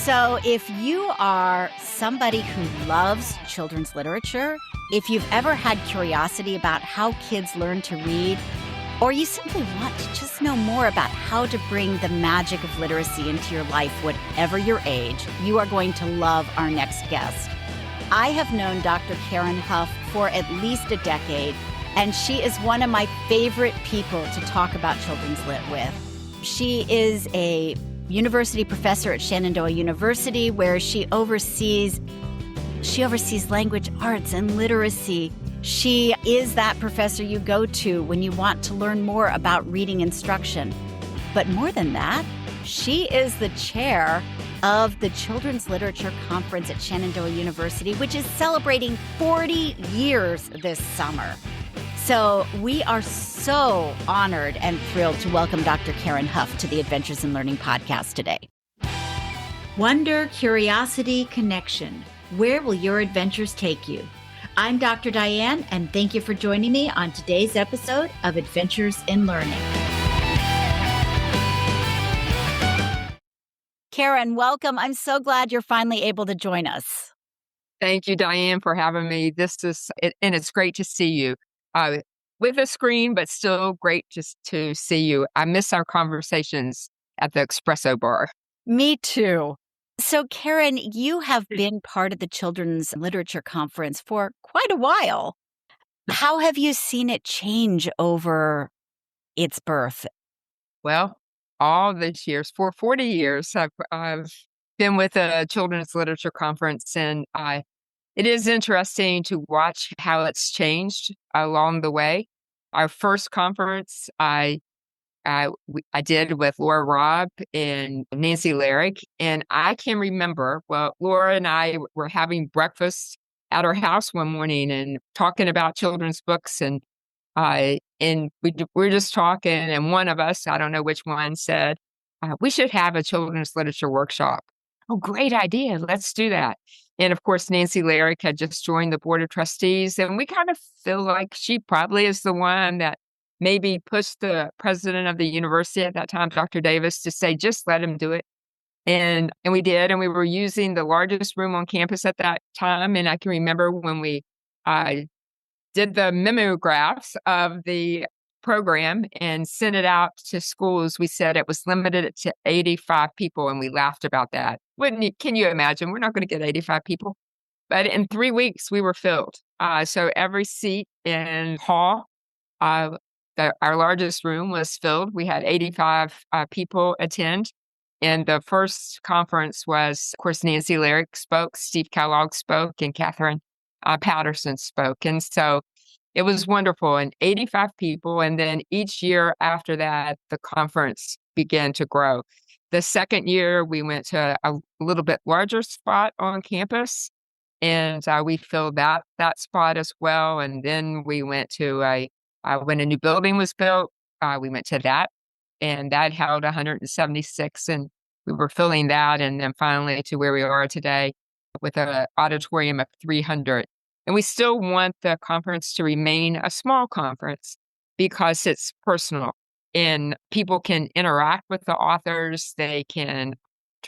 So if you are somebody who loves children's literature, if you've ever had curiosity about how kids learn to read, or you simply want to just know more about how to bring the magic of literacy into your life, whatever your age, you are going to love our next guest. I have known Dr. Karen Huff for at least a decade, and she is one of my favorite people to talk about children's lit with. She is a university professor at Shenandoah University, where she oversees language arts and literacy. She is that professor you go to when you want to learn more about reading instruction. But more than that, she is the chair of the Children's Literature Conference at Shenandoah University, which is celebrating 40 years this summer. So we are so honored and thrilled to welcome Dr. Karen Huff to the Adventures in Learning podcast today. Wonder, curiosity, connection. Where will your adventures take you? I'm Dr. Diane, and thank you for joining me on today's episode of Adventures in Learning. Karen, welcome. I'm so glad you're finally able to join us. Thank you, Diane, for having me. And it's great to see you with a screen, but still great just to see you. I miss our conversations at the espresso bar. Me too. So, Karen, you have been part of the Children's Literature Conference for quite a while. How have you seen it change over its birth? Well, all these years, for 40 years, I've been with the Children's Literature Conference, and it is interesting to watch how it's changed along the way. Our first conference, I did with Laura Robb and Nancy Larrick. And I can remember, Laura and I were having breakfast at our house one morning and talking about children's books. And we were just talking. And one of us, I don't know which one, said, we should have a children's literature workshop. Oh, great idea. Let's do that. And of course, Nancy Larrick had just joined the board of trustees. And we kind of feel like she probably is the one that maybe pushed the president of the university at that time, Dr. Davis, to say, just let him do it. And we did. And we were using the largest room on campus at that time. And I can remember when we did the mimeographs of the program and sent it out to schools, we said it was limited to 85 people. And we laughed about that. Can you imagine? We're not going to get 85 people. But in 3 weeks, we were filled. So every seat in hall, our largest room was filled. We had 85 people attend. And the first conference was, of course, Nancy Larrick spoke, Steve Kellogg spoke, and Catherine Patterson spoke. And so it was wonderful. And 85 people. And then each year after that, the conference began to grow. The second year, we went to a little bit larger spot on campus. And we filled that spot as well. And then we went to when a new building was built, we went to that, and that held 176, and we were filling that, and then finally to where we are today with an auditorium of 300. And we still want the conference to remain a small conference because it's personal, and people can interact with the authors. They can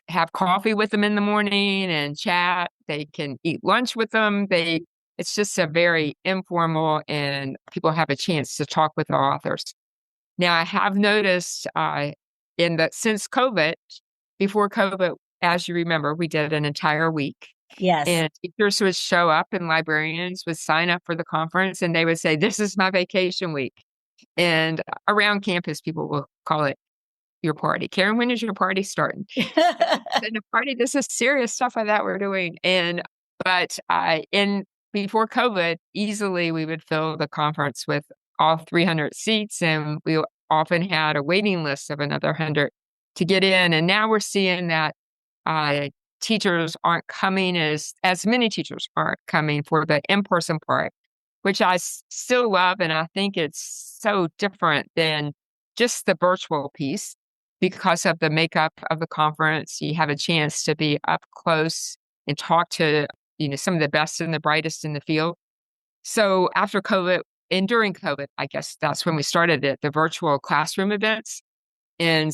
have coffee with them in the morning and chat. They can eat lunch with them. It's just a very informal, and people have a chance to talk with the authors. Now, I have noticed since COVID, before COVID, as you remember, we did an entire week. Yes. And teachers would show up and librarians would sign up for the conference, and they would say, this is my vacation week. And around campus, people will call it your party. Karen, when is your party starting? And the party, this is serious stuff like that we're doing. But before COVID, easily we would fill the conference with all 300 seats, and we often had a waiting list of another 100 to get in. And now we're seeing that teachers aren't coming, as many teachers aren't coming for the in-person part, which I still love. And I think it's so different than just the virtual piece because of the makeup of the conference. You have a chance to be up close and talk to some of the best and the brightest in the field. So after COVID and during COVID, I guess that's when we started it, the virtual classroom events. And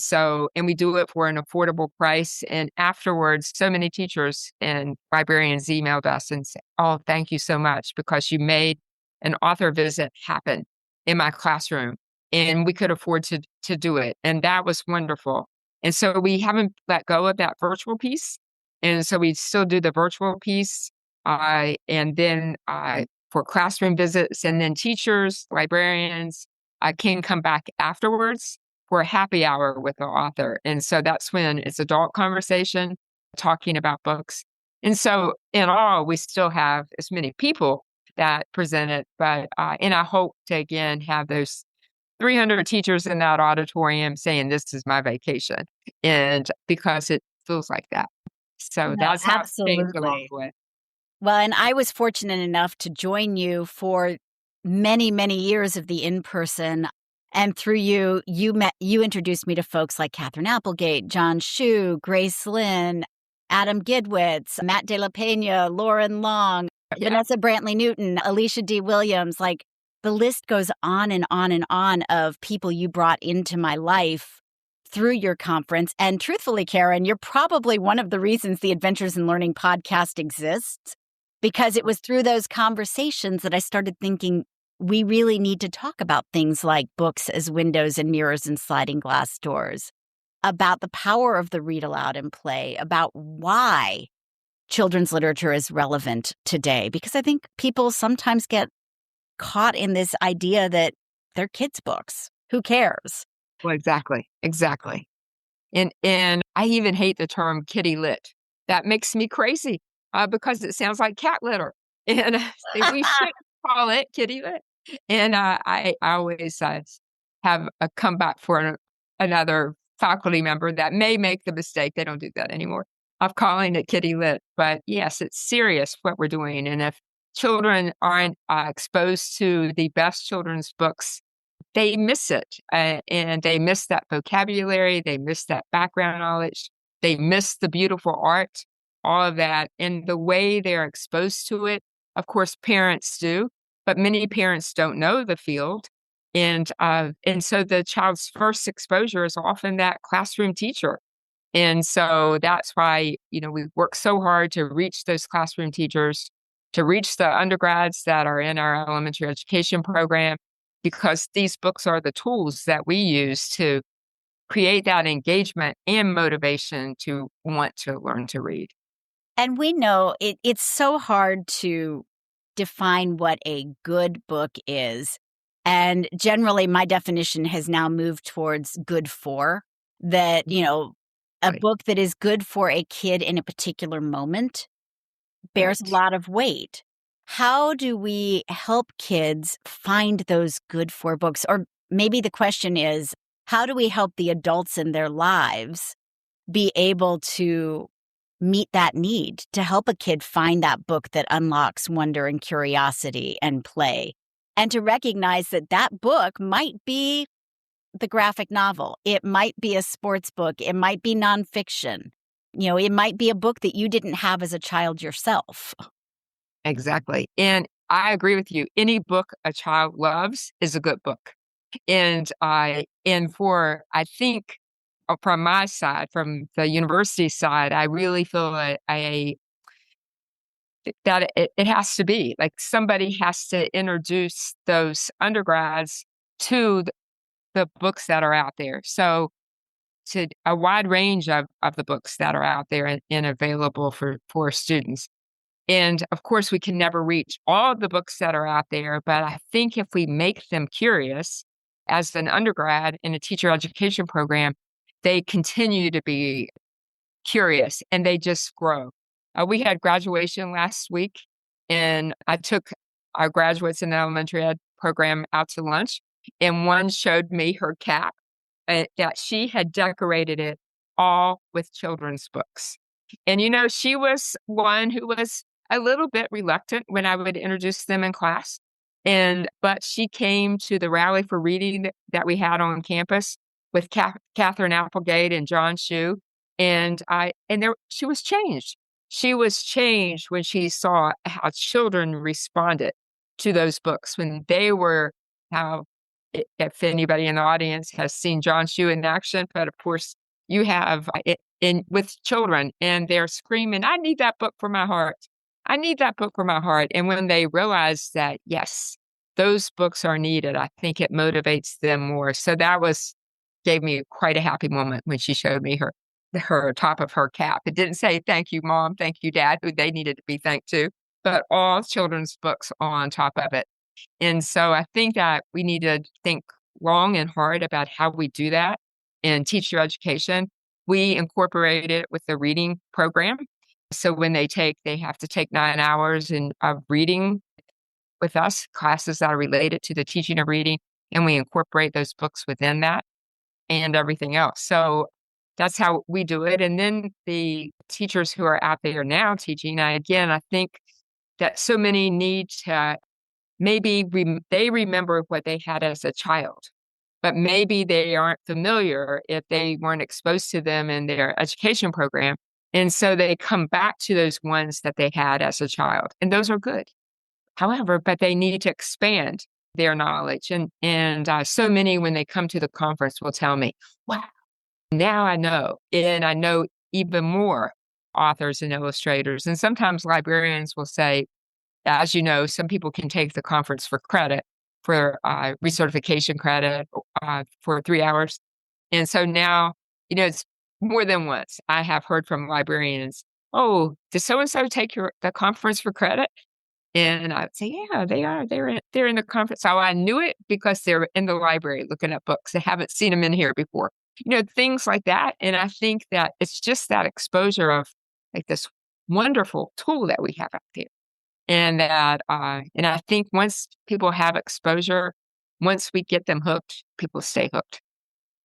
we do it for an affordable price. And afterwards, so many teachers and librarians emailed us and said, "Oh, thank you so much because you made an author visit happen in my classroom and we could afford to do it." And that was wonderful. And so we haven't let go of that virtual piece. And so we still do the virtual piece. And then for classroom visits, and then teachers, librarians, can come back afterwards for a happy hour with the author. And so that's when it's adult conversation, talking about books. And so in all, we still have as many people that present it, and I hope to again have those 300 teachers in that auditorium saying, "This is my vacation." And because it feels like that. So No, that's how it's changed along absolutely. the way. Well, and I was fortunate enough to join you for many, many years of the in-person. And through you introduced me to folks like Catherine Applegate, John Shue, Grace Lynn, Adam Gidwitz, Matt De La Pena, Lauren Long, Yeah. Vanessa Brantley Newton, Alicia D. Williams. Like the list goes on and on and on of people you brought into my life through your conference. And truthfully, Karen, you're probably one of the reasons the Adventures in Learning podcast exists, because it was through those conversations that I started thinking we really need to talk about things like books as windows and mirrors and sliding glass doors, about the power of the read aloud and play, about why children's literature is relevant today. Because I think people sometimes get caught in this idea that they're kids' books. Who cares? Well, exactly. Exactly. And I even hate the term kitty lit. That makes me crazy, because it sounds like cat litter, and we should call it kitty lit. And I always have a comeback for another faculty member that may make the mistake. They don't do that anymore, of calling it kitty lit. But yes, it's serious what we're doing. And if children aren't exposed to the best children's books, they miss it, and they miss that vocabulary, they miss that background knowledge, they miss the beautiful art, all of that, and the way they're exposed to it, of course, parents do, but many parents don't know the field, and so the child's first exposure is often that classroom teacher, and so that's why, we work so hard to reach those classroom teachers, to reach the undergrads that are in our elementary education program, because these books are the tools that we use to create that engagement and motivation to want to learn to read. And we know it's so hard to define what a good book is. And generally, my definition has now moved towards good for that, a Right. book that is good for a kid in a particular moment bears a Right. lot of weight. How do we help kids find those good for books? Or maybe the question is, how do we help the adults in their lives be able to meet that need to help a kid find that book that unlocks wonder and curiosity and play, and to recognize that that book might be the graphic novel, it might be a sports book, it might be nonfiction, it might be a book that you didn't have as a child yourself. Exactly. And I agree with you. Any book a child loves is a good book. I think, from my side, from the university side, I really feel that it has to be like somebody has to introduce those undergrads to the books that are out there. So to a wide range of the books that are out there and available for students. And of course, we can never reach all of the books that are out there, but I think if we make them curious as an undergrad in a teacher education program, they continue to be curious and they just grow. We had graduation last week, and I took our graduates in the elementary ed program out to lunch, and one showed me her cap, that she had decorated it all with children's books. And, she was one who was a little bit reluctant when I would introduce them in class. But she came to the rally for reading that we had on campus with Catherine Applegate and John Shue. She was changed. She was changed when she saw how children responded to those books, when they were how if anybody in the audience has seen John Shoe in action, but of course you have it in with children and they're screaming, I need that book for my heart. I need that book for my heart. And when they realize that, yes, those books are needed, I think it motivates them more. So that gave me quite a happy moment when she showed me her top of her cap. It didn't say, thank you, Mom, thank you, Dad, who they needed to be thanked to, but all children's books on top of it. And so I think that we need to think long and hard about how we do that in teacher education. We incorporated it with the reading program. So when they have to take 9 hours of reading with us, classes that are related to the teaching of reading, and we incorporate those books within that and everything else. So that's how we do it. And then the teachers who are out there now teaching, again, I think that so many need to maybe they remember what they had as a child, but maybe they aren't familiar if they weren't exposed to them in their education program. And so they come back to those ones that they had as a child, and those are good. However, but they need to expand their knowledge. And so many, when they come to the conference, will tell me, wow, now I know. And I know even more authors and illustrators. And sometimes librarians will say, as you know, some people can take the conference for credit, for recertification credit for 3 hours. And so now, it's more than once I have heard from librarians, oh, did so-and-so take the conference for credit? And I'd say, yeah, they are. They're in the conference. So I knew it because they're in the library looking at books. I haven't seen them in here before. Things like that. And I think that it's just that exposure of like this wonderful tool that we have out there. And and I think once people have exposure, once we get them hooked, people stay hooked.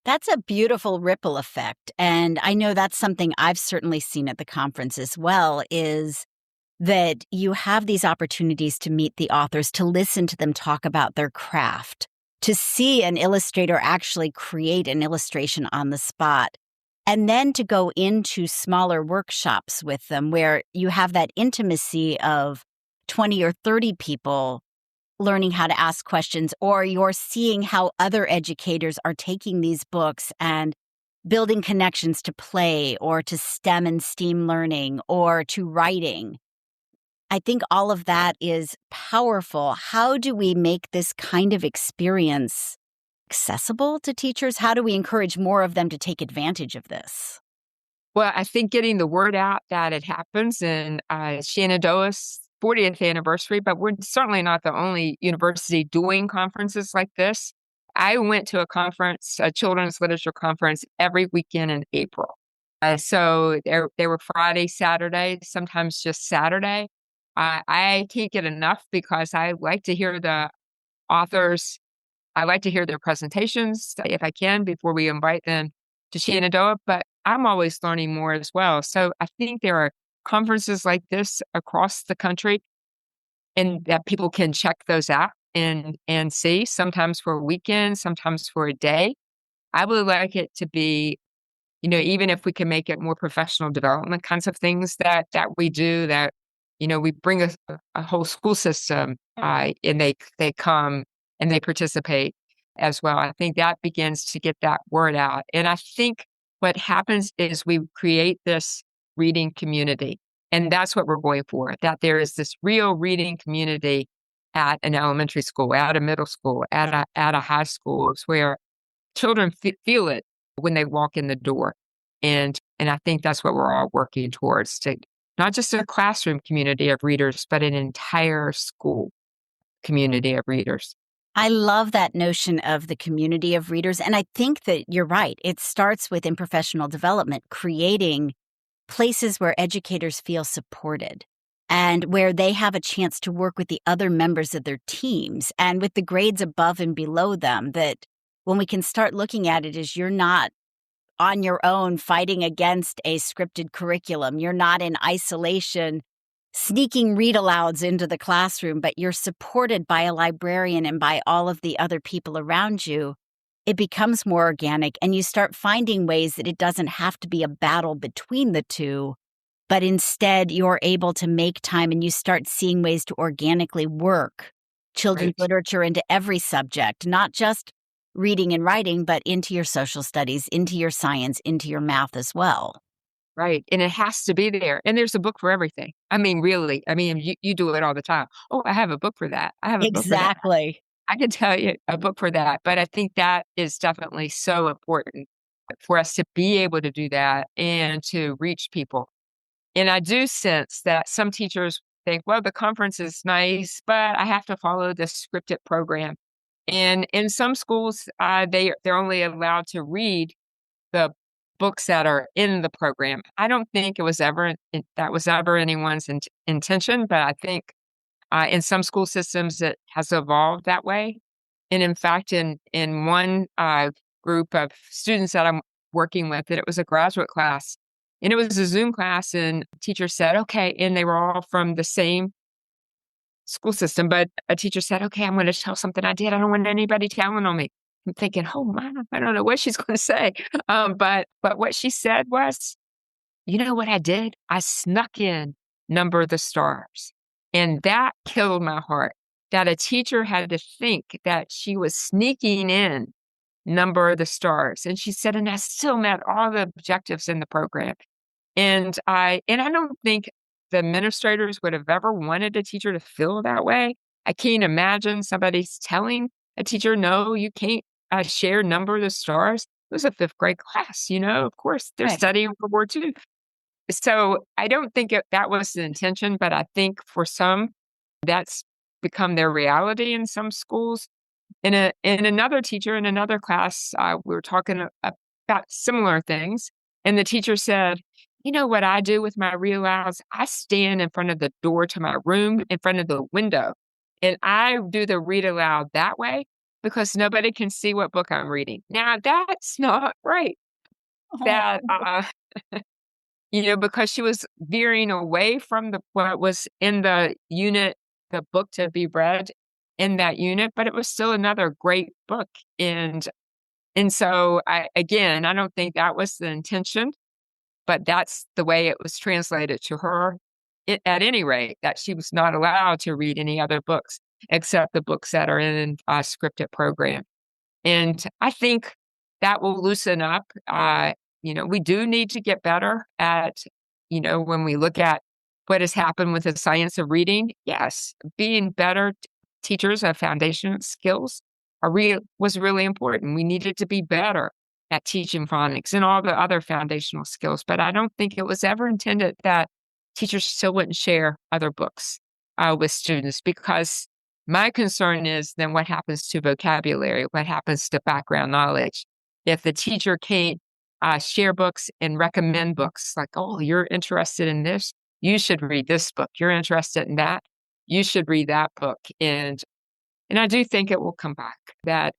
That's a beautiful ripple effect. And I know that's something I've certainly seen at the conference as well, is that you have these opportunities to meet the authors, to listen to them talk about their craft, to see an illustrator actually create an illustration on the spot, and then to go into smaller workshops with them where you have that intimacy of 20 or 30 people learning how to ask questions, or you're seeing how other educators are taking these books and building connections to play or to STEM and STEAM learning or to writing. I think all of that is powerful. How do we make this kind of experience accessible to teachers? How do we encourage more of them to take advantage of this? Well, I think getting the word out that it happens in Shenandoah's 40th anniversary, but we're certainly not the only university doing conferences like this. I went to a conference, a children's literature conference, every weekend in April. So they were Friday, Saturday, sometimes just Saturday. I can't get enough because I like to hear the authors. I like to hear their presentations if I can before we invite them to Shenandoah, but I'm always learning more as well. So I think there are conferences like this across the country and that people can check those out and see, sometimes for a weekend, sometimes for a day. I would like it to be, even if we can make it more professional development kinds of things that we do, that, we bring a whole school system and they come and they participate as well. I think that begins to get that word out. And I think what happens is we create this reading community. And that's what we're going for, that there is this real reading community at an elementary school, at a middle school, at a high school, where children feel it when they walk in the door. And I think that's what we're all working towards, to not just a classroom community of readers, but an entire school community of readers. I love that notion of the community of readers. And I think that you're right. It starts with in professional development, creating places where educators feel supported and where they have a chance to work with the other members of their teams and with the grades above and below them, that when we can start looking at it as you're not on your own fighting against a scripted curriculum, you're not in isolation sneaking read-alouds into the classroom, but you're supported by a librarian and by all of the other people around you, it becomes more organic, and you start finding ways that it doesn't have to be a battle between the two, but instead you're able to make time and you start seeing ways to organically work children's literature into every subject, not just reading and writing, but into your social studies, into your science, into your math as well. Right, and it has to be there, and there's a book for everything. I mean, really, I mean, you do it all the time. "Oh, I have a book for that. I have a book for that." Exactly. I can tell you a book for that, but I think that is definitely so important for us to be able to do that and to reach people. And I do sense that some teachers think, "Well, the conference is nice, but I have to follow this scripted program." And in some schools, they're only allowed to read the books that are in the program. I don't think that was ever anyone's intention, but I think in some school systems it has evolved that way. And in fact, in one group of students that I'm working with, that it was a graduate class, and it was a Zoom class, and the teacher said, "Okay," and they were all from the same school system, but a teacher said, "Okay, I'm going to tell something I did. I don't want anybody telling on me." I'm thinking, "Oh my, I don't know what she's going to say." But what she said was, "You know what I did? I snuck in Number of the Stars." And that killed my heart, that a teacher had to think that she was sneaking in Number of the Stars. And she said, "And I still met all the objectives in the program." And I don't think the administrators would have ever wanted a teacher to feel that way. I can't imagine somebody's telling a teacher, "No, you can't share Number of the Stars." It was a fifth grade class, of course, they're Right. studying World War II. So I don't think that was the intention, but I think for some, that's become their reality in some schools. In another teacher in another class, we were talking about similar things, and the teacher said, "You know what I do with my read alouds? I stand in front of the door to my room, in front of the window, and I do the read aloud that way because nobody can see what book I'm reading." Now that's not right. Oh, That because she was veering away from what was in the unit, the book to be read in that unit, but it was still another great book. And so I don't think that was the intention, but that's the way it was translated to her. At any rate, that she was not allowed to read any other books except the books that are in a scripted program. And I think that will loosen up. We do need to get better at, when we look at what has happened with the science of reading. Yes, being better teachers of foundation skills was really important. We needed to be better at teaching phonics and all the other foundational skills. But I don't think it was ever intended that teachers still wouldn't share other books with students, because my concern is then what happens to vocabulary? What happens to background knowledge? If the teacher can't share books and recommend books, like, "Oh, you're interested in this, you should read this book. You're interested in that, you should read that book." And I do think it will come back, that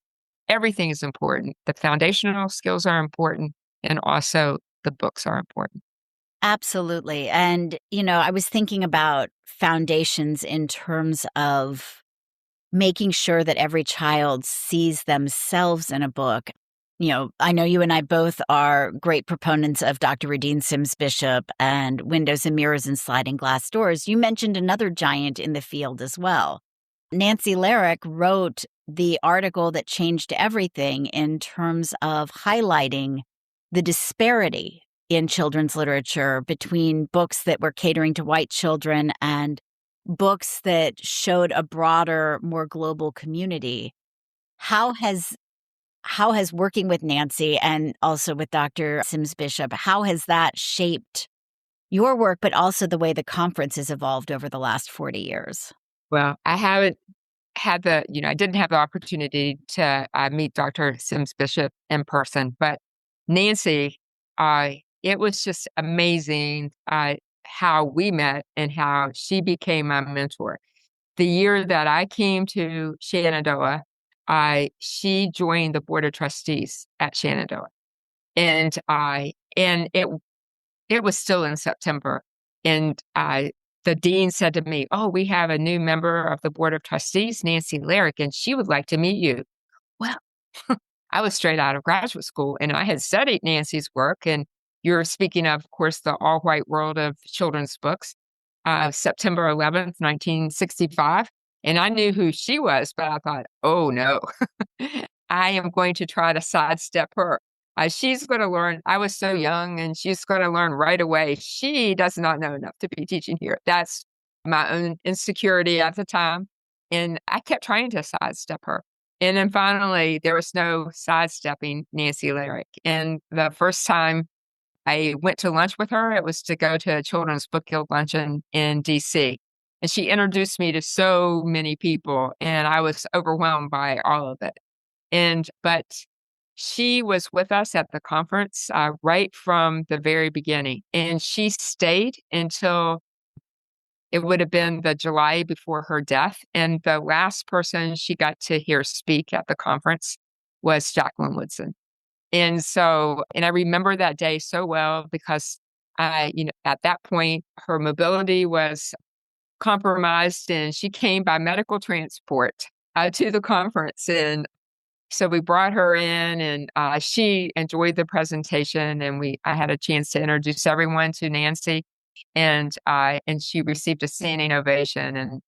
everything is important. The foundational skills are important, and also the books are important. absolutely. And, I was thinking about foundations in terms of making sure that every child sees themselves in a book. I know you and I both are great proponents of Dr. Radine Sims Bishop and Windows and Mirrors and Sliding Glass Doors. You mentioned another giant in the field as well. Nancy Larrick wrote the article that changed everything in terms of highlighting the disparity in children's literature between books that were catering to white children and books that showed a broader, more global community. How has working with Nancy and also with Dr. Sims Bishop, how has that shaped your work, but also the way the conference has evolved over the last 40 years? Well, I haven't I didn't have the opportunity to meet Dr. Sims Bishop in person, but Nancy, it was just amazing how we met and how she became my mentor. The year that I came to Shenandoah, she joined the board of trustees at Shenandoah, and it was still in September, and the dean said to me, "Oh, we have a new member of the board of trustees, Nancy Larrick, and she would like to meet you." Well, I was straight out of graduate school, and I had studied Nancy's work. And you're speaking of course, the all-white world of children's books, September 11th, 1965, and I knew who she was, but I thought, "Oh, no." I am going to try to sidestep her. She's going to learn. I was so young, and she's going to learn right away. She does not know enough to be teaching here. That's my own insecurity at the time. And I kept trying to sidestep her. And then finally, there was no sidestepping Nancy Larrick. And the first time I went to lunch with her, it was to go to a Children's Book Guild luncheon in DC. And she introduced me to so many people, and I was overwhelmed by all of it. But she was with us at the conference right from the very beginning, and she stayed until it would have been the July before her death. And the last person she got to hear speak at the conference was Jacqueline Woodson. And I remember that day so well because at that point, her mobility was compromised and she came by medical transport to the conference. And so we brought her in and she enjoyed the presentation and I had a chance to introduce everyone to Nancy and she received a standing ovation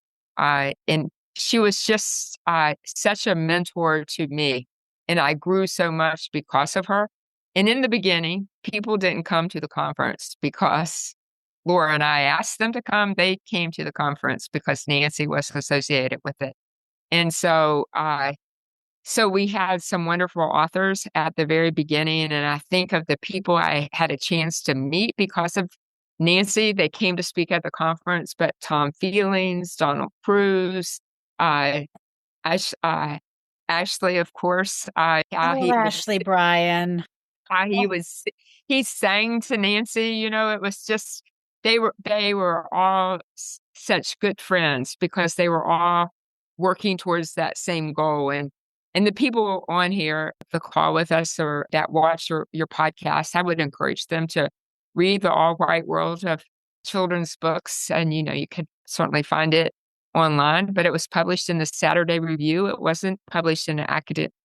and she was just such a mentor to me. And I grew so much because of her. And in the beginning, people didn't come to the conference because Laura and I asked them to come. They came to the conference because Nancy was associated with it. And so we had some wonderful authors at the very beginning. And I think of the people I had a chance to meet because of Nancy. They came to speak at the conference, but Tom Feelings, Donald Cruz, uh, Ash, Ashley, of course. Oh, Ashley Bryan. How he sang to Nancy, it was just they were all such good friends because they were all working towards that same goal. And the people on here, the call with us or that watch your podcast, I would encourage them to read The All White World of Children's Books. And, you could certainly find it online, but it was published in the Saturday Review. It wasn't published in an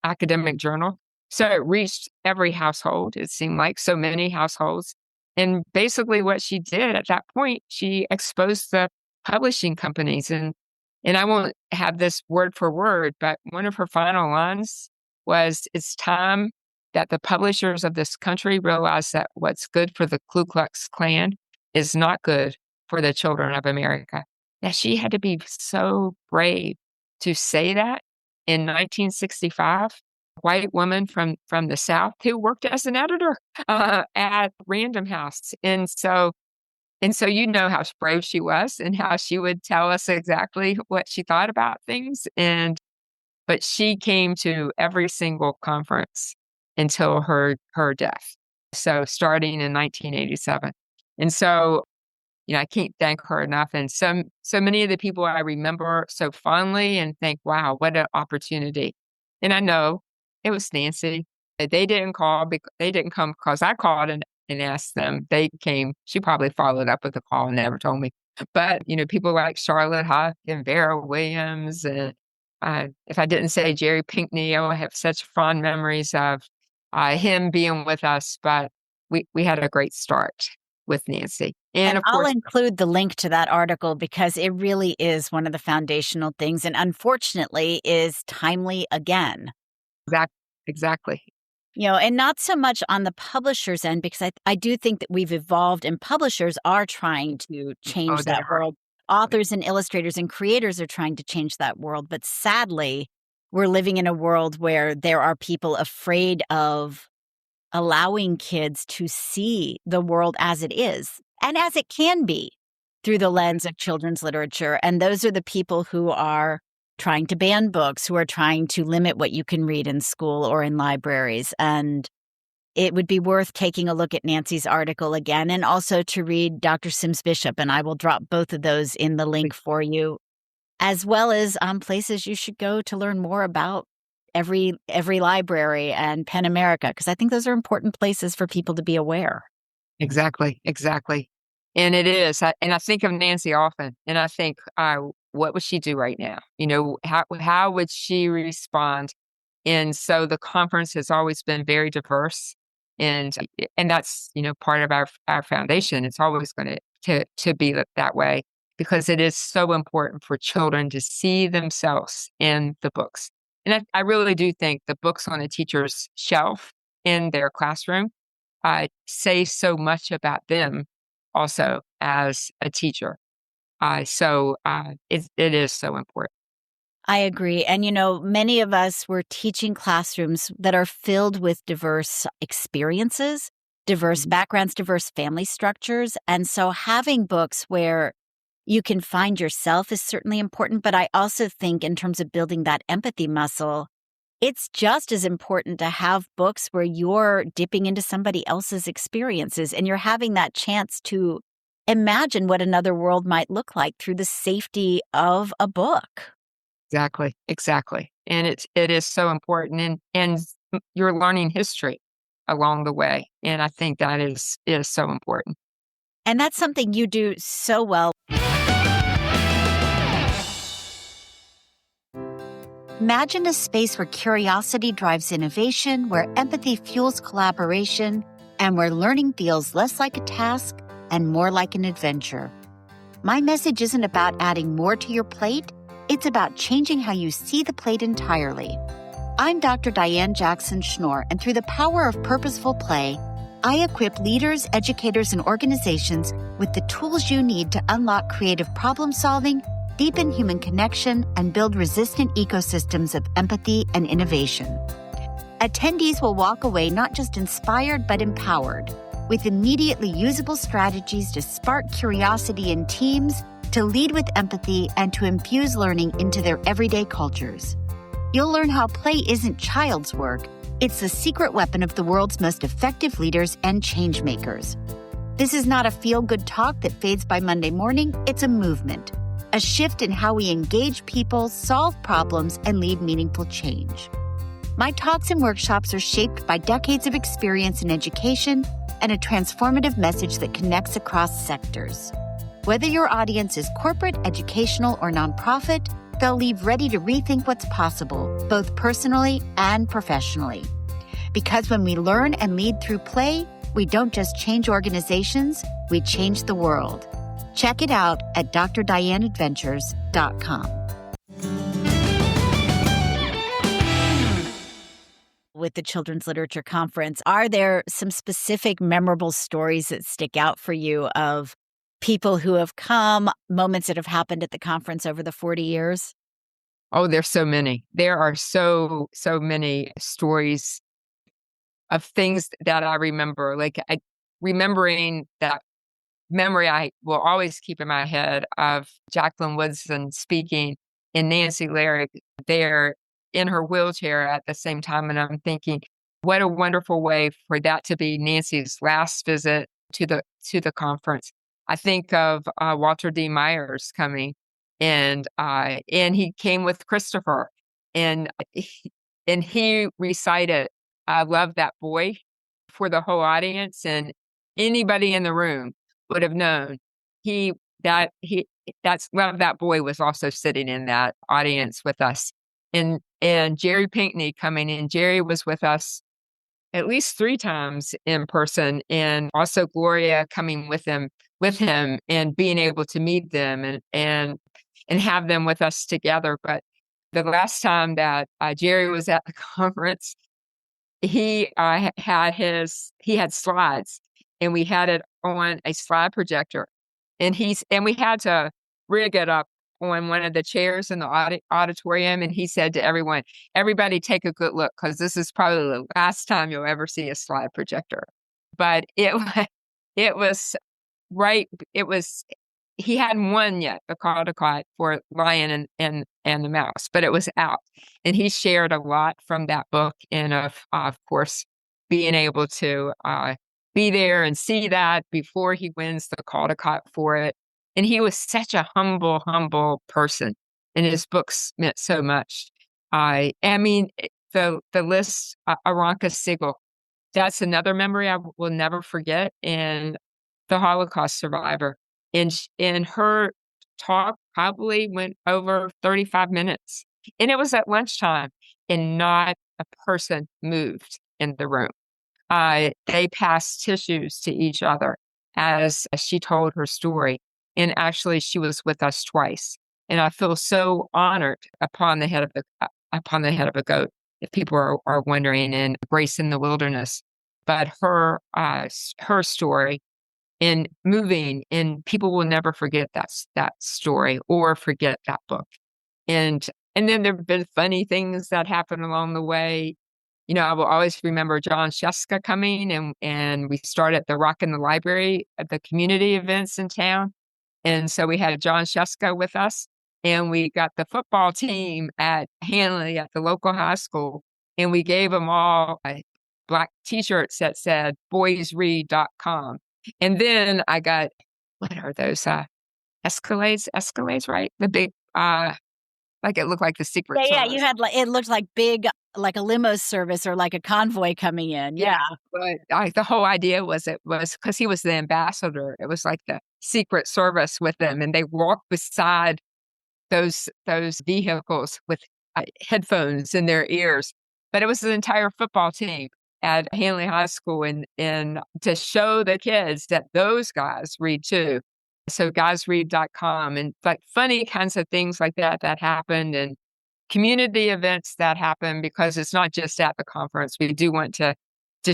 academic journal. So it reached every household. It seemed like so many households. And basically what she did at that point, she exposed the publishing companies. And I won't have this word for word, but one of her final lines was, "It's time that the publishers of this country realize that what's good for the Ku Klux Klan is not good for the children of America." Now, she had to be so brave to say that in 1965. White woman from the South who worked as an editor at Random House. And so how brave she was and how she would tell us exactly what she thought about things. But she came to every single conference until her death. So starting in 1987. And so, I can't thank her enough. And so many of the people I remember so fondly and think, wow, what an opportunity. And I know it was Nancy. They didn't they didn't come because I called and asked them. They came. She probably followed up with a call and never told me. But, people like Charlotte Huff and Vera Williams. And if I didn't say Jerry Pinkney, I have such fond memories of him being with us. But we had a great start with Nancy. And of I'll course, include the link to that article because it really is one of the foundational things and unfortunately is timely again. exactly. And not so much on the publisher's end, because I do think that we've evolved and publishers are trying to change that world. Authors and illustrators and creators are trying to change that world. But sadly, we're living in a world where there are people afraid of allowing kids to see the world as it is and as it can be through the lens of children's literature. And those are the people who are trying to ban books, who are trying to limit what you can read in school or in libraries. And it would be worth taking a look at Nancy's article again and also to read Dr. Sims Bishop. And I will drop both of those in the link for you, as well as places you should go to learn more about every library and PEN America, because I think those are important places for people to be aware. Exactly. And it is. And I think of Nancy often, and I think, what would she do right now? How would she respond? And so the conference has always been very diverse, and that's part of our foundation. It's always going to be that way because it is so important for children to see themselves in the books. And I really do think the books on a teacher's shelf in their classroom say so much about them also as a teacher. It is so important. I agree. And, many of us were teaching classrooms that are filled with diverse experiences, diverse backgrounds, diverse family structures. And so having books where you can find yourself is certainly important. But I also think, in terms of building that empathy muscle, it's just as important to have books where you're dipping into somebody else's experiences and you're having that chance to imagine what another world might look like through the safety of a book. Exactly, exactly. And it is so important, and you're learning history along the way, and I think that is so important. And that's something you do so well. Imagine a space where curiosity drives innovation, where empathy fuels collaboration, and where learning feels less like a task and more like an adventure. My message isn't about adding more to your plate. It's about changing how you see the plate entirely. I'm Dr. Diane Jackson Schnorr, and through the power of purposeful play, I equip leaders, educators, and organizations with the tools you need to unlock creative problem solving, deepen human connection, and build resistant ecosystems of empathy and innovation. Attendees will walk away not just inspired, but empowered, with immediately usable strategies to spark curiosity in teams, to lead with empathy, and to infuse learning into their everyday cultures. You'll learn how play isn't child's work. It's the secret weapon of the world's most effective leaders and change makers. This is not a feel-good talk that fades by Monday morning. It's a movement, a shift in how we engage people, solve problems, and lead meaningful change. My talks and workshops are shaped by decades of experience in education and a transformative message that connects across sectors. Whether your audience is corporate, educational, or nonprofit, they'll leave ready to rethink what's possible, both personally and professionally. Because when we learn and lead through play, we don't just change organizations, we change the world. Check it out at drdianeadventures.com. With the Children's Literature Conference, are there some specific memorable stories that stick out for you of people who have come, moments that have happened at the conference over the 40 years? Oh, there's so many. There are so many stories of things that I remember, remembering that memory I will always keep in my head of Jacqueline Woodson speaking and Nancy Larrick there in her wheelchair at the same time. And I'm thinking, what a wonderful way for that to be Nancy's last visit to the conference. I think of Walter D. Myers coming, and he came with Christopher, and he recited "I Love That Boy" for the whole audience, and anybody in the room would have known he that's Love That Boy was also sitting in that audience with us. And Jerry Pinkney coming in. Jerry was with us at least 3 times in person, and also Gloria coming with him and being able to meet them and have them with us together. But the last time that Jerry was at the conference, he had slides, and we had it on a slide projector, and we had to rig it up on one of the chairs in the auditorium, and he said to everyone, "Everybody take a good look, because this is probably the last time you'll ever see a slide projector." But it was right. It was He hadn't won yet the Caldecott for Lion and the Mouse, but it was out, and he shared a lot from that book, and of course being able to be there and see that before he wins the Caldecott for it. And he was such a humble person, and his books meant so much. I mean, the list, Aranka Siegel, that's another memory I will never forget, and the Holocaust survivor. And her talk probably went over 35 minutes. And it was at lunchtime, and not a person moved in the room. They passed tissues to each other as she told her story. And actually, she was with us twice. And I feel so honored upon the head upon the head of a goat, if people are wondering, and Grace in the Wilderness. But her story in moving, and people will never forget that story or forget that book. And and then there have been funny things that happen along the way. I will always remember John Sheska coming, and we started the Rock in the Library at the community events in town. And so we had John Sheska with us, and we got the football team at Hanley at the local high school, and we gave them all black t-shirts that said boysread.com. And then I got, what are those? Escalades, right? The big, like it looked like the Secret Yeah, you Service. had it looked like big, like a limo service or like a convoy coming in. Yeah. But the whole idea was it was because he was the ambassador. It was like the Secret Service with them, and they walked beside those vehicles with headphones in their ears. But it was the entire football team at Hanley High School, and to show the kids that those guys read too. So guysread.com, and like funny kinds of things like that happened, and community events that happen, because it's not just at the conference. We do want to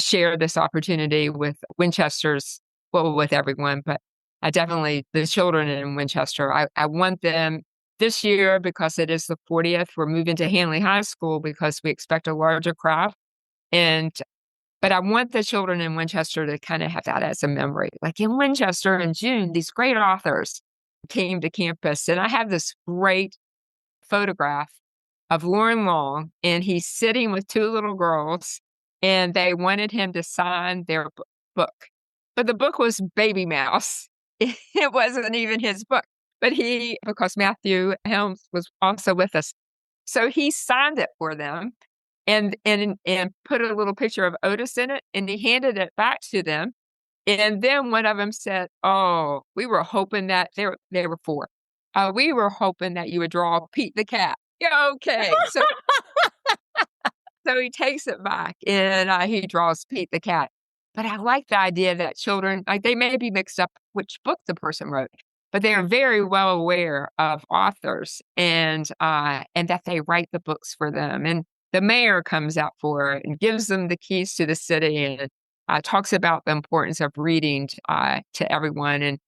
share this opportunity with Winchester's, well, with everyone, but I definitely the children in Winchester. I want them this year, because it is the 40th. We're moving to Hanley High School because we expect a larger crowd. But I want the children in Winchester to kind of have that as a memory. Like in Winchester in June, these great authors came to campus. And I have this great photograph of Lauren Long, and he's sitting with two little girls, and they wanted him to sign their book. But the book was Baby Mouse. It wasn't even his book. But because Matthew Helms was also with us, so he signed it for them, and put a little picture of Otis in it, and he handed it back to them. And then one of them said, "Oh, we were hoping that they were four. We were hoping that you would draw Pete the cat." Yeah, okay. So he takes it back, and he draws Pete the cat. But I like the idea that children, like, they may be mixed up which book the person wrote, but they are very well aware of authors, and that they write the books for them. And the mayor comes out for it and gives them the keys to the city, and talks about the importance of reading to everyone, and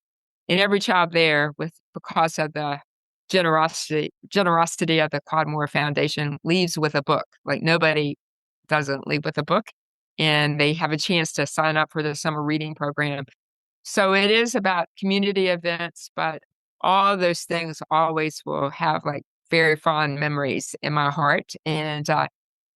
every child there, because of the generosity of the Quadmore Foundation, leaves with a book. Like, nobody doesn't leave with a book, and they have a chance to sign up for the summer reading program. So it is about community events, but all those things always will have like very fond memories in my heart. And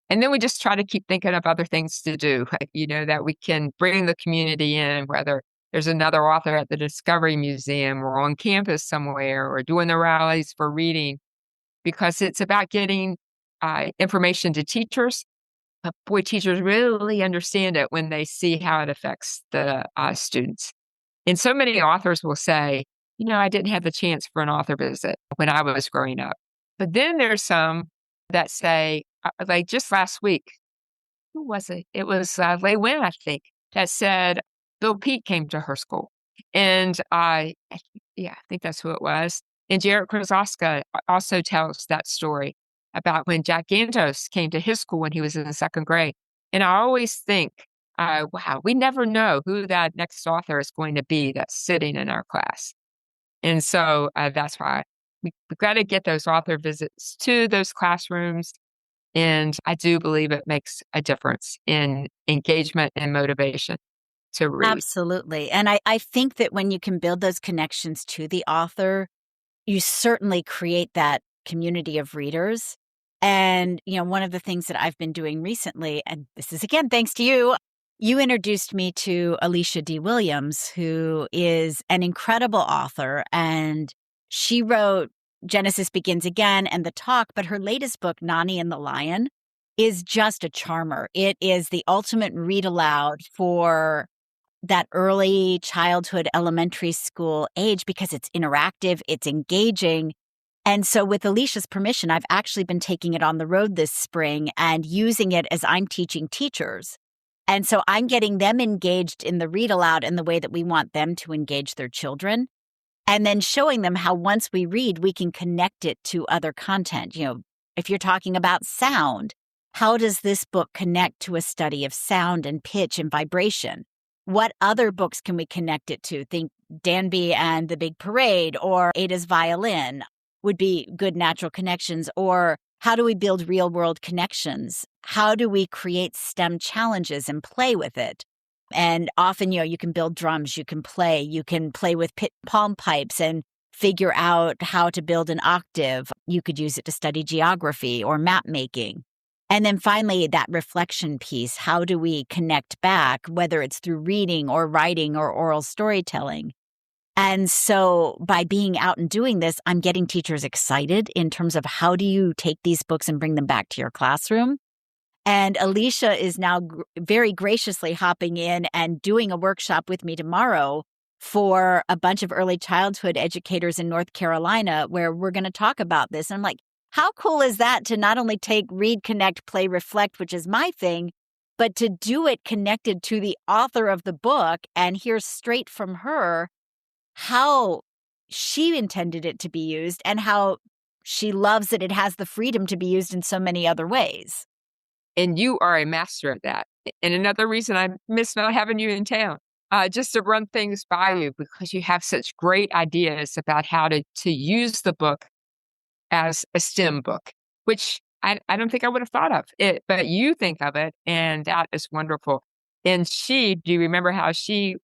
then we just try to keep thinking of other things to do, like, that we can bring the community in, whether there's another author at the Discovery Museum or on campus somewhere, or doing the rallies for reading, because it's about getting information to teachers. But boy, teachers really understand it when they see how it affects the students. And so many authors will say, I didn't have the chance for an author visit when I was growing up. But then there's some that say, like just last week, who was it? It was Lei Wynn, I think, that said Bill Peet came to her school. And I think that's who it was. And Jared Krasoska also tells that story about when Jack Gantos came to his school when he was in the second grade. And I always think, wow, we never know who that next author is going to be that's sitting in our class. And so that's why we've got to get those author visits to those classrooms. And I do believe it makes a difference in engagement and motivation to read. Absolutely. And I think that when you can build those connections to the author, you certainly create that community of readers. And, one of the things that I've been doing recently, and this is again, thanks to you, you introduced me to Alicia D. Williams, who is an incredible author. And she wrote Genesis Begins Again and The Talk, but her latest book, Nani and the Lion, is just a charmer. It is the ultimate read aloud for that early childhood, elementary school age, because it's interactive, it's engaging. And so with Alicia's permission, I've actually been taking it on the road this spring and using it as I'm teaching teachers. And so I'm getting them engaged in the read aloud in the way that we want them to engage their children. And then showing them how once we read, we can connect it to other content, if you're talking about sound, how does this book connect to a study of sound and pitch and vibration? What other books can we connect it to? Think Danby and the Big Parade or Ada's Violin would be good natural connections. Or how do we build real world connections? How do we create STEM challenges and play with it? And often, you can build drums, you can play with palm pipes and figure out how to build an octave. You could use it to study geography or map making. And then finally, that reflection piece. How do we connect back, whether it's through reading or writing or oral storytelling? And so by being out and doing this, I'm getting teachers excited in terms of how do you take these books and bring them back to your classroom? And Alicia is now very graciously hopping in and doing a workshop with me tomorrow for a bunch of early childhood educators in North Carolina, where we're going to talk about this. And I'm like, how cool is that to not only take read, connect, play, reflect, which is my thing, but to do it connected to the author of the book and hear straight from her how she intended it to be used and how she loves that it has the freedom to be used in so many other ways. And you are a master at that. And another reason I miss not having you in town, just to run things by you, because you have such great ideas about how to use the book as a STEM book, which I don't think I would have thought of it, but you think of it, and that is wonderful. And do you remember how she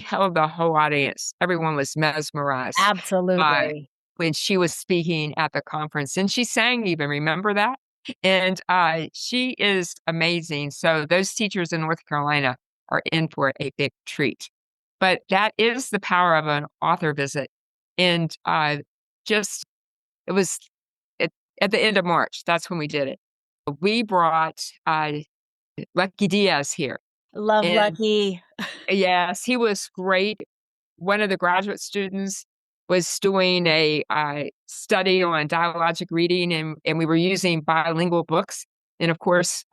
held the whole audience? Everyone was mesmerized Absolutely. when she was speaking at the conference, and she sang even, remember that? And she is amazing. So those teachers in North Carolina are in for a big treat. But that is the power of an author visit. And just, it was at the end of March. That's when we did it. We brought Lucky Diaz here. Love And Lucky. yes, he was great. One of the graduate students was doing a study on dialogic reading, and we were using bilingual books. And of course,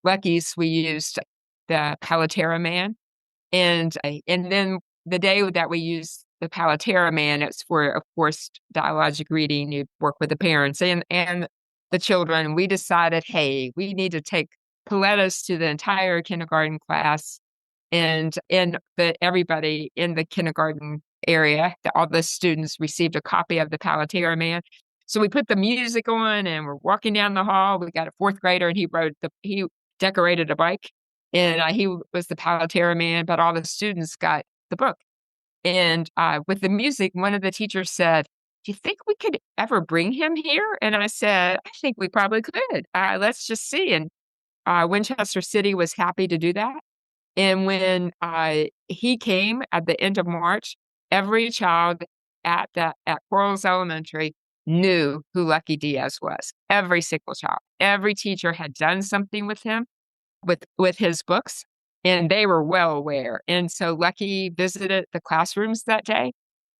Lucky's, we used the Palatera Man. And then the day that we used the Palatera Man, it's for, of course, dialogic reading. You work with the parents and the children. We decided, hey, we need to take Pauletta's to the entire kindergarten class, and everybody in the kindergarten area, all the students received a copy of the Palatera Man. So we put the music on, and we're walking down the hall. We got a fourth grader, and he decorated a bike, and he was the Palatera Man, but all the students got the book. And with the music, one of the teachers said, "Do you think we could ever bring him here?" And I said, "I think we probably could. Let's just see." And Winchester City was happy to do that. And when he came at the end of March, every child at Quarles Elementary knew who Lucky Diaz was. Every single child. Every teacher had done something with him, with his books, and they were well aware. And so Lucky visited the classrooms that day.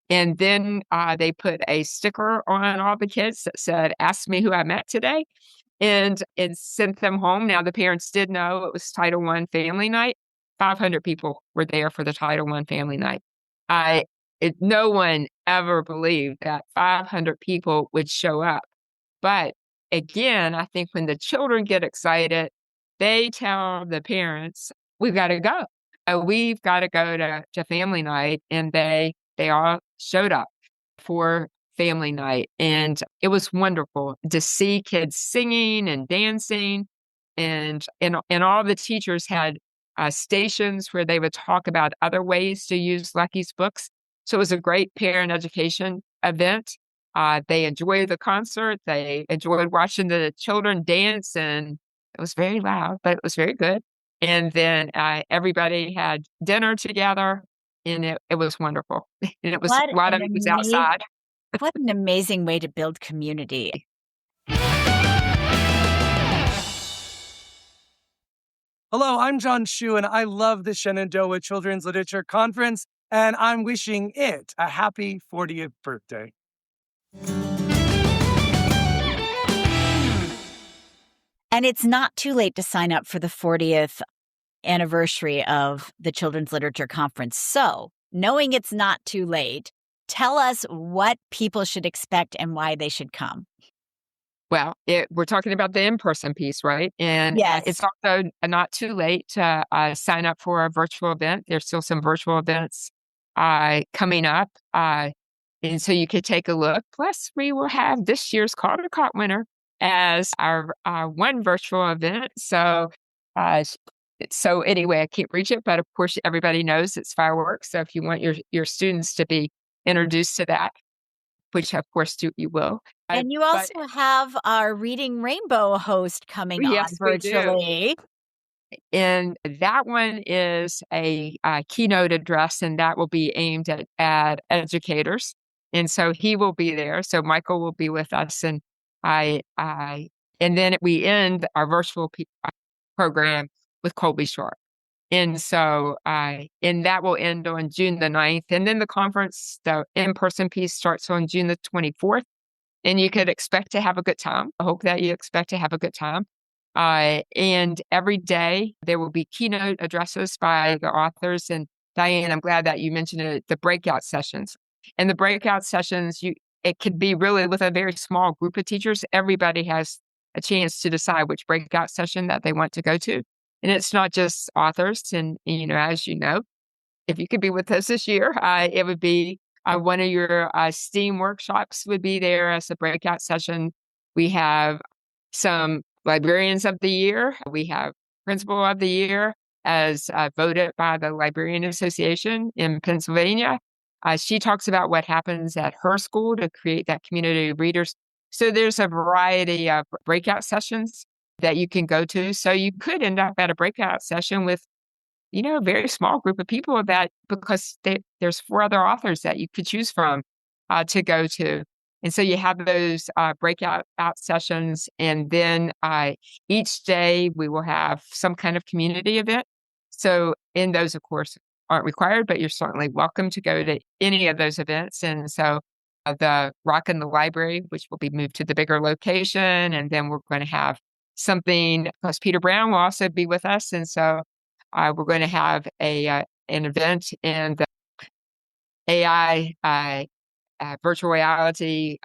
And then they put a sticker on all the kids that said, "Ask me who I met today," and sent them home. Now, the parents did know it was Title I Family Night. 500 people were there for the Title I Family Night. No one ever believed that 500 people would show up. But again, I think when the children get excited, they tell the parents, "We've got to go. We've got to go to family night." And they all showed up for family night. And it was wonderful to see kids singing and dancing. And all the teachers had stations where they would talk about other ways to use Lucky's books. So it was a great parent education event. They enjoyed the concert. They enjoyed watching the children dance, and it was very loud, but it was very good. And then everybody had dinner together, and it was wonderful. And it was, What a lot an of it was outside. what an amazing way to build community. Hello, I'm John Shu, and I love the Shenandoah Children's Literature Conference, and I'm wishing it a happy 40th birthday. And it's not too late to sign up for the 40th anniversary of the Children's Literature Conference. So, knowing it's not too late, tell us what people should expect and why they should come. Well, we're talking about the in-person piece, right? And Yes. it's also not too late to sign up for a virtual event. There's still some virtual events coming up. And so you could take a look. Plus, we will have this year's Caldecott winner as our one virtual event. Uh, so anyway, I can't reach it, but of course, everybody knows it's fireworks. So if you want your students to be introduced to that, which of course you will. And you But also have our Reading Rainbow host coming on yes, we do. virtually. And that one is a keynote address, and that will be aimed at educators. And so he will be there. So Michael will be with us, and and then we end our virtual program with Colby Short. And so, and that will end on June the 9th. And then the conference, the in-person piece starts on June the 24th. And you could expect to have a good time. I hope that you expect to have a good time. And every day there will be keynote addresses by the authors. And Diane, I'm glad that you mentioned it, the breakout sessions. And the breakout sessions, it could be really with a very small group of teachers. Everybody has a chance to decide which breakout session that they want to go to. And it's not just authors. And, as you know, if you could be with us this year, it would be one of your STEAM workshops would be there as a breakout session. We have some librarians of the year. We have principal of the year as voted by the Librarian Association in Pennsylvania. She talks about what happens at her school to create that community of readers. So there's a variety of breakout sessions that you can go to. So you could end up at a breakout session with a very small group of people because there's 4 other authors that you could choose from to go to. And so you have those breakout sessions. And then each day we will have some kind of community event. So in those, of course, aren't required, but you're certainly welcome to go to any of those events. And so the Rock in the Library, which will be moved to the bigger location. And then we're going to have something, because Peter Brown will also be with us. And so we're going to have an event in the AI virtual reality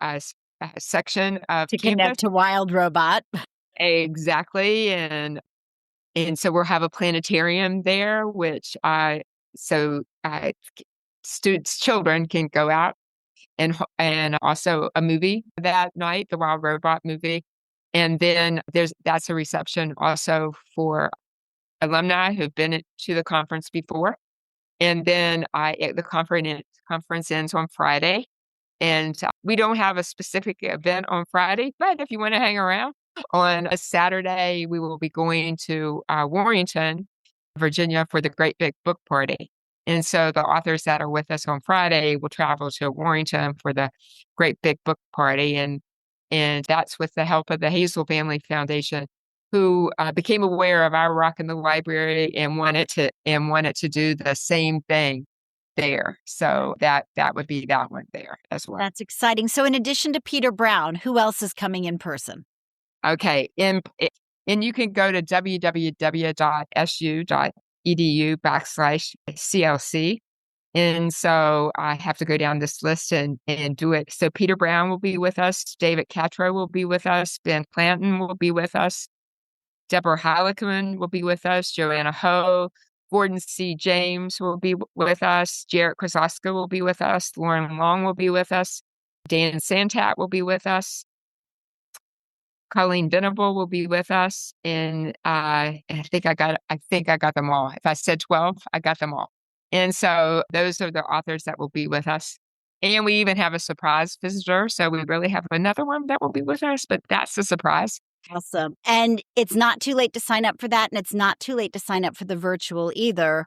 section of To campus. connect to Wild Robot. Exactly. And so we'll have a planetarium there, which children can go out and also a movie that night, the Wild Robot movie. And then that's a reception also for alumni who've been to the conference before. And then the conference ends on Friday. And we don't have a specific event on Friday, but if you want to hang around on a Saturday, we will be going to Warrenton, Virginia for the Great Big Book Party. And so the authors that are with us on Friday will travel to Warrenton for the Great Big Book Party. And that's with the help of the Hazel Family Foundation, who became aware of our Rock in the Library and wanted to do the same thing there. So that would be that one there as well. That's exciting. So in addition to Peter Brown, who else is coming in person? Okay. And you can go to www.su.edu/CLC. And so I have to go down this list and do it. So Peter Brown will be with us. David Catrow will be with us. Ben Clanton will be with us. Deborah Heileckman will be with us. Joanna Ho. Gordon C. James will be with us. Jarrett Krasoska will be with us. Lauren Long will be with us. Dan Santat will be with us. Colleen Venable will be with us. And I think I got them all. If I said 12, I got them all. And so those are the authors that will be with us. And we even have a surprise visitor. So we really have another one that will be with us, but that's a surprise. Awesome. And it's not too late to sign up for that. And it's not too late to sign up for the virtual either.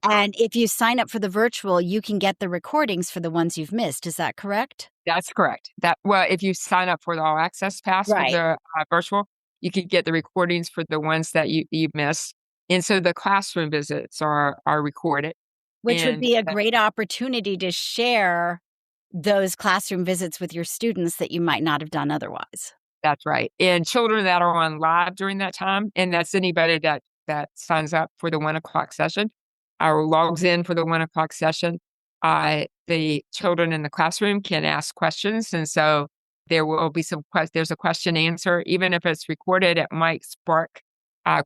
And if you sign up for the virtual, you can get the recordings for the ones you've missed. Is that correct? That's correct. If you sign up for the all access pass for the virtual, you can get the recordings for the ones that you missed. And so the classroom visits are recorded. Which would be a great opportunity to share those classroom visits with your students that you might not have done otherwise. That's right. And children that are on live during that time, and that's anybody that signs up for the 1:00 session or logs in for the 1:00 session, the children in the classroom can ask questions. And so There will be there's a question answer. Even if it's recorded, it might spark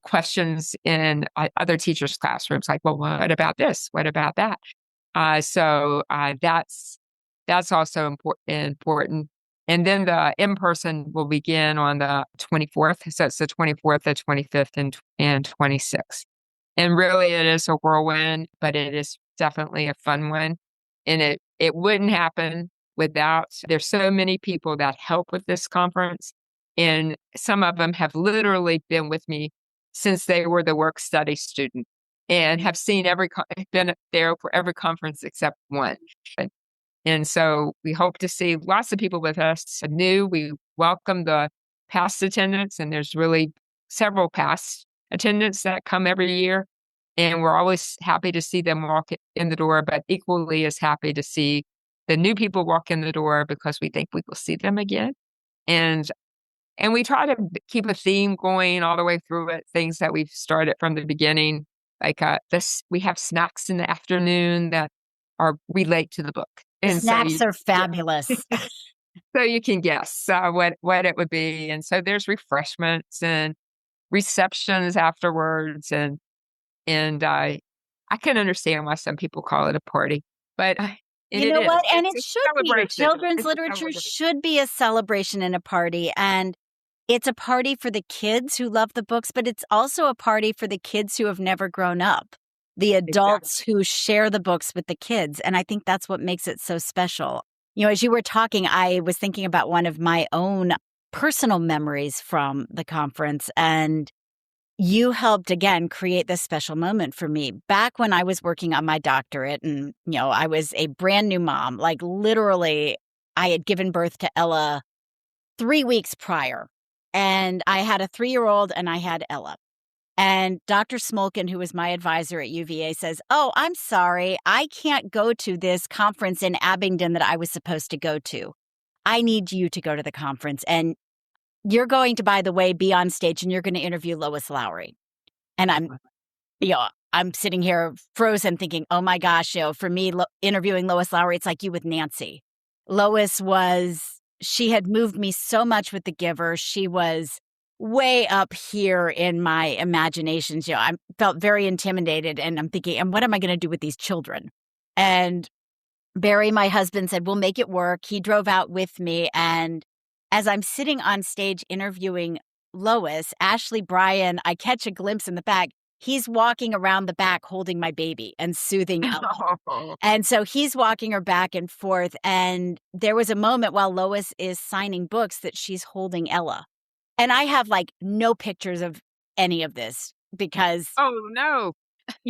questions in other teachers' classrooms, like, well, what about this? What about that? So that's also important. And then the in-person will begin on the 24th. So it's the 24th, the 25th, and 26th. And really, it is a whirlwind, but it is definitely a fun one. And it wouldn't happen without, there's so many people that help with this conference. And some of them have literally been with me since they were the work study student and have been there for every conference except one. And so we hope to see lots of people with us new. We welcome the past attendants, and there's really several past attendants that come every year. And we're always happy to see them walk in the door, but equally as happy to see the new people walk in the door because we think we will see them again. And we try to keep a theme going all the way through it, things that we've started from the beginning. Like we have snacks in the afternoon that relate to the book. And Snacks are fabulous. So you can guess what it would be. And so there's refreshments and receptions afterwards. And I can understand why some people call it a party, but you know what? And it should be. Children's It's literature should be a celebration and a party. And it's a party for the kids who love the books, but it's also a party for the kids who have never grown up, the adults who share the books with the kids. And I think that's what makes it so special. You know, as you were talking, I was thinking about one of my own personal memories from the conference. And you helped, again, create this special moment for me. Back when I was working on my doctorate and, I was a brand new mom, like literally I had given birth to Ella 3 weeks prior. And I had a 3-year-old and I had Ella. And Dr. Smolkin, who was my advisor at UVA, says, "Oh, I'm sorry. I can't go to this conference in Abingdon that I was supposed to go to. I need you to go to the conference. And you're going to, by the way, be on stage and you're going to interview Lois Lowry." And I'm sitting here frozen thinking, oh my gosh, for me, interviewing Lois Lowry, it's like you with Nancy. Lois she had moved me so much with The Giver. She was way up here in my imaginations. I felt very intimidated and I'm thinking, and what am I going to do with these children? And Barry, my husband, said, we'll make it work. He drove out with me. And as I'm sitting on stage interviewing Lois, Ashley Bryan, I catch a glimpse in the back. He's walking around the back holding my baby and soothing Ella. And so he's walking her back and forth. And there was a moment while Lois is signing books that she's holding Ella. And I have no pictures of any of this because... Oh, no.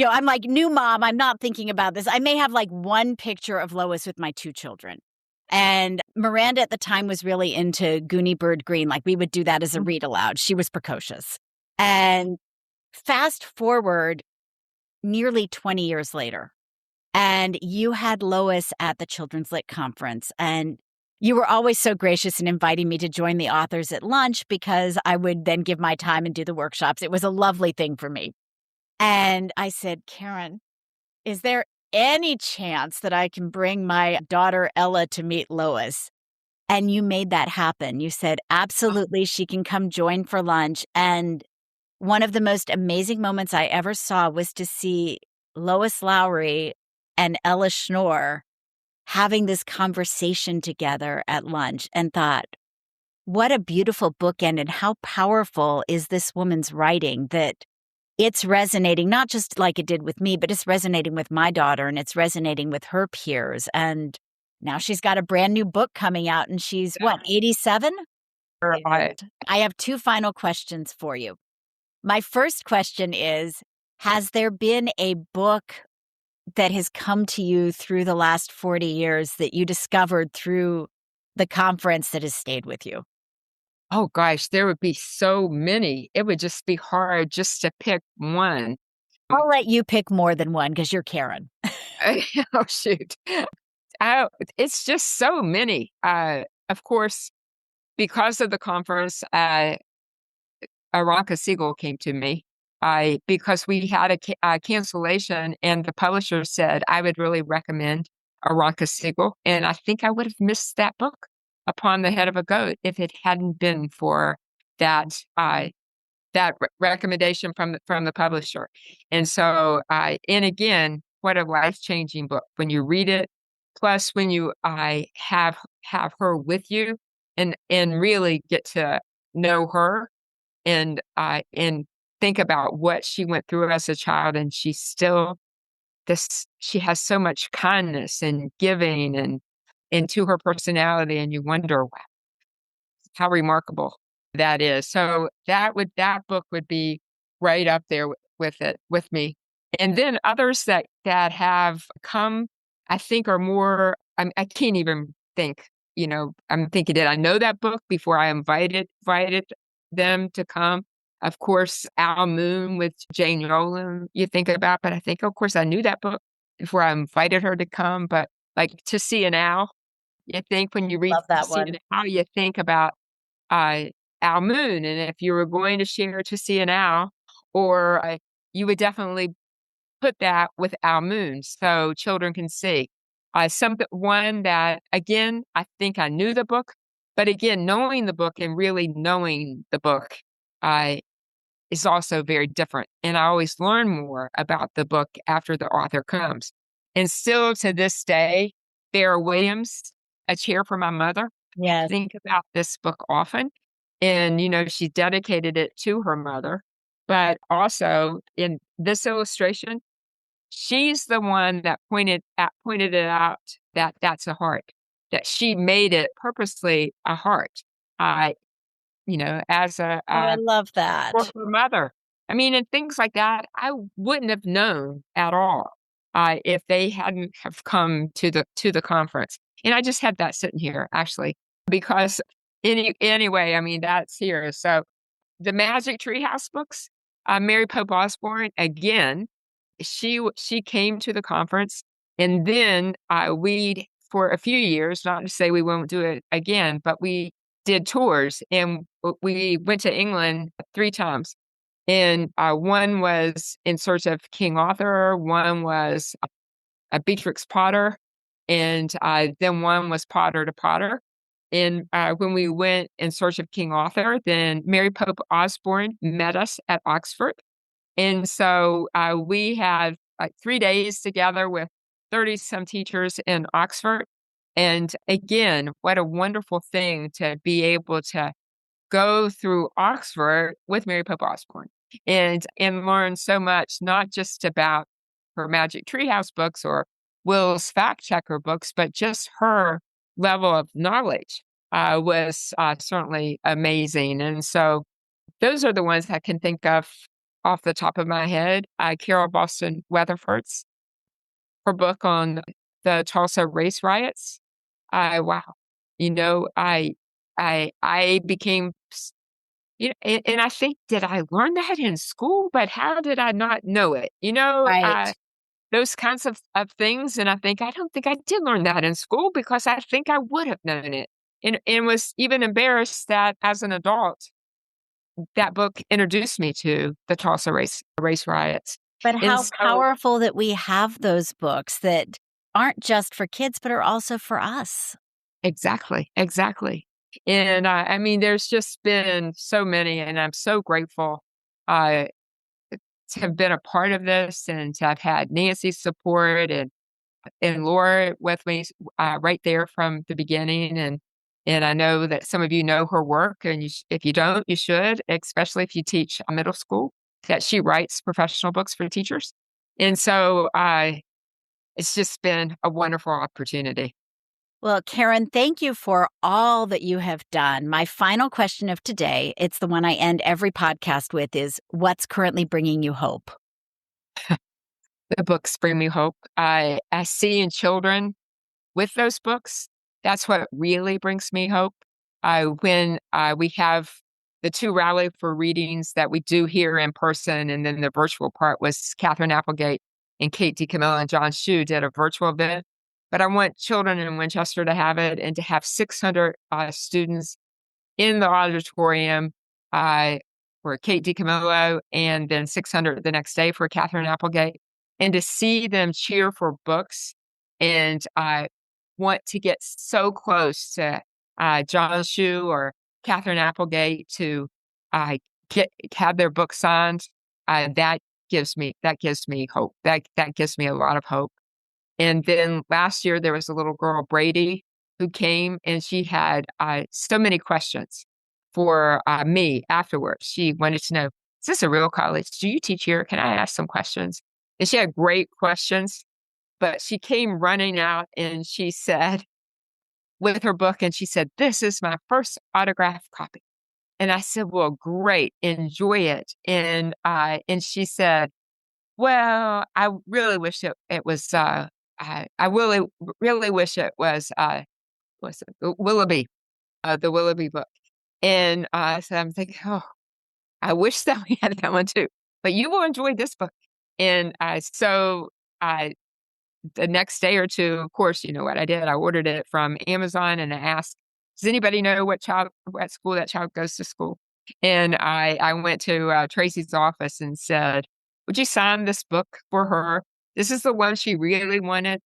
I'm like, new mom, I'm not thinking about this. I may have one picture of Lois with my 2 children. And Miranda at the time was really into Goonie Bird Green. We would do that as a read aloud. She was precocious. And fast forward nearly 20 years later, and you had Lois at the Children's Lit Conference. And you were always so gracious in inviting me to join the authors at lunch because I would then give my time and do the workshops. It was a lovely thing for me. And I said, Karen, is there any chance that I can bring my daughter Ella to meet Lois? And you made that happen. You said, absolutely, she can come join for lunch. And one of the most amazing moments I ever saw was to see Lois Lowry and Ella Schnorr having this conversation together at lunch, and thought, what a beautiful bookend, and how powerful is this woman's writing that it's resonating, not just like it did with me, but it's resonating with my daughter and it's resonating with her peers. And now she's got a brand new book coming out and she's 87? Right. I have 2 final questions for you. My first question is, has there been a book that has come to you through the last 40 years that you discovered through the conference that has stayed with you? Oh gosh, there would be so many. It would just be hard just to pick one. I'll let you pick more than one because you're Karen. Oh, shoot. It's just so many. Of course, because of the conference, Aranka Siegel came to me because we had a cancellation and the publisher said I would really recommend Aranka Siegel. And I think I would have missed that book upon the head of a goat if it hadn't been for that recommendation from the publisher. And so, and again, what a life-changing book when you read it. Plus, when you have her with you and really get to know her and think about what she went through as a child, and she's still she has so much kindness and giving and into her personality, and you wonder, wow, how remarkable that is. So that book would be right up there with me. And then others that have come, I think are more. I can't even think. I'm thinking, did I know that book before I invited them to come? Of course, Al Moon with Jane Yolen, you think about, but I think, of course, I knew that book before I invited her to come. But like To See an Owl, you think when you read Love To that See one. an Owl, you think about uh, Al Moon. And if you were going to share To See an Owl, or you would definitely put that with Al Moon so children can see. One that, again, I think I knew the book, but again, knowing the book and really knowing the book uh, is also very different. And I always learn more about the book after the author comes. And still to this day, Bear Williams, A Chair for My Mother. I Yes. think about this book often. And, she dedicated it to her mother. But also in this illustration, she's the one that pointed it out that that's a heart, that she made it purposely a heart, uh, as Oh, I love for that. her mother. I mean, and things like that, I wouldn't have known at all if they hadn't have come to the conference. And I just had that sitting here actually because anyway, I mean that's here. So the Magic Treehouse books, Mary Pope Osborne again. She came to the conference, and then we for a few years, not to say we won't do it again, but we did tours, and we went to England 3 times. And one was In Search of King Arthur, one was Beatrix Potter, and then one was Potter to Potter. And when we went In Search of King Arthur, then Mary Pope Osborne met us at Oxford. And so we had like 3 days together with 30 some teachers in Oxford. And again, what a wonderful thing to be able to go through Oxford with Mary Pope Osborne and learn so much, not just about her Magic Treehouse books or Will's Fact Checker books, but just her level of knowledge was certainly amazing. And so those are the ones I can think of off the top of my head. Carol Boston Weatherford's, her book on the Tulsa race riots. Wow, I became, and I think, did I learn that in school? But how did I not know it? Right. Those kinds of things. And I don't think I did learn that in school because I think I would have known it and was even embarrassed that as an adult, that book introduced me to the Tulsa race riots. But And how so powerful that we have those books that aren't just for kids, but are also for us. exactly, exactly. And I mean, there's just been so many, and I'm so grateful uh, to have been a part of this and to have had Nancy's support and Laura with me right there from the beginning. And I know that some of you know her work, and if you don't, you should, especially if you teach middle school, that she writes professional books for teachers. And so it's just been a wonderful opportunity. Well, Karen, thank you for all that you have done. My final question of today, it's the one I end every podcast with, is what's currently bringing you hope? The books bring me hope. I see in children with those books, that's what really brings me hope. When we have the 2 rally for readings that we do here in person, and then the virtual part was Catherine Applegate and Kate DiCamillo and John Shue did a virtual event. But I want children in Winchester to have it and to have 600 students in the auditorium uh, for Kate DiCamillo and then 600 the next day for Catherine Applegate, and to see them cheer for books and want to get so close to John Shue or Catherine Applegate to have their book signed. That gives me hope. That gives me a lot of hope. And then last year there was a little girl, Brady, who came and she had so many questions for me afterwards. She wanted to know, is this a real college? Do you teach here? Can I ask some questions? And she had great questions, but she came running out and she said, with her book, and she said, this is my first autographed copy. And I said, well, great, enjoy it. And she said, well, I really wish it was, I really wish it was, what's it, the Willoughby book. And so I'm thinking, oh, I wish that we had that one too. But you will enjoy this book. And so the next day or two, of course, you know what I did? I ordered it from Amazon and I asked, does anybody know what school that child goes to school? And I went to Tracy's office and said, would you sign this book for her? This is the one she really wanted.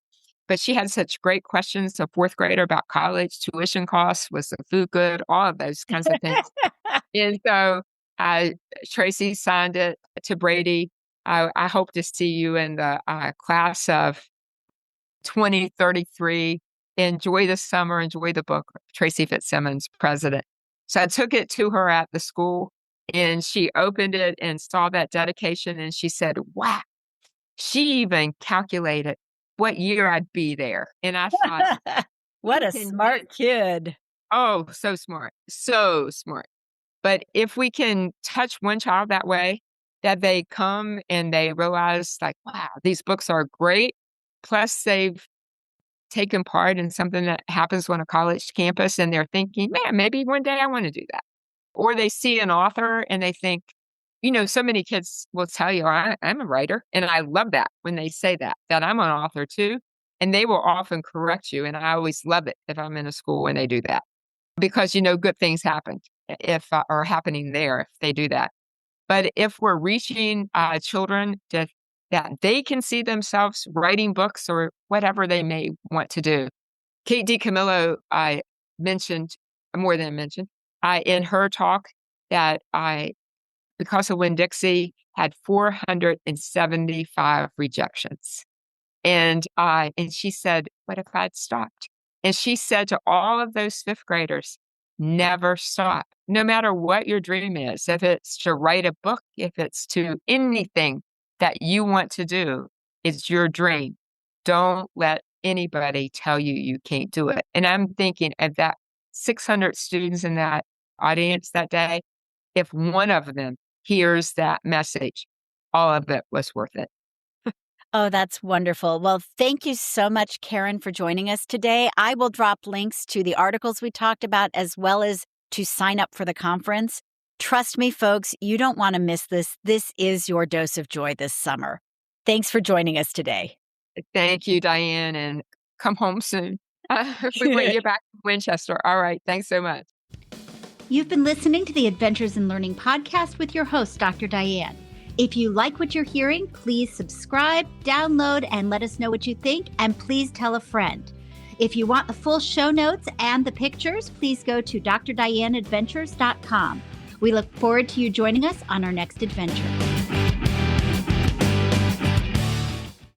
But she had such great questions, a fourth grader, about college, tuition costs, was the food good, all of those kinds of things. And so Tracy signed it to Brady. I hope to see you in the class of 2033. Enjoy the summer, enjoy the book. Tracy Fitzsimmons, president. So I took it to her at the school and she opened it and saw that dedication and she said, wow, she even calculated what year I'd be there. And I thought, what a smart kid. Oh, so smart. So smart. But if we can touch one child that way, that they come and they realize like, wow, these books are great. Plus they've taken part in something that happens on a college campus and they're thinking, man, maybe one day I want to do that. Or they see an author and they think, so many kids will tell you, I'm a writer. And I love that when they say that I'm an author too. And they will often correct you. And I always love it if I'm in a school when they do that. Because, good things happen if are happening there if they do that. But if we're reaching children that they can see themselves writing books or whatever they may want to do. Kate DiCamillo, I mentioned, more than mentioned, in her talk that because of Winn-Dixie, had 475 rejections. And she said, what if I'd stopped? And she said to all of those fifth graders, never stop. No matter what your dream is, if it's to write a book, if it's to anything that you want to do, it's your dream. Don't let anybody tell you you can't do it. And I'm thinking of that 600 students in that audience that day, if one of them hears that message, all of it was worth it. Oh, that's wonderful. Well, thank you so much, Karen, for joining us today. I will drop links to the articles we talked about as well as to sign up for the conference. Trust me, folks, you don't want to miss this. This is your dose of joy this summer. Thanks for joining us today. Thank you, Diane, and come home soon. We want you back to Winchester. All right. Thanks so much. You've been listening to the Adventures in Learning podcast with your host, Dr. Diane. If you like what you're hearing, please subscribe, download, and let us know what you think, and please tell a friend. If you want the full show notes and the pictures, please go to drdianeadventures.com. We look forward to you joining us on our next adventure.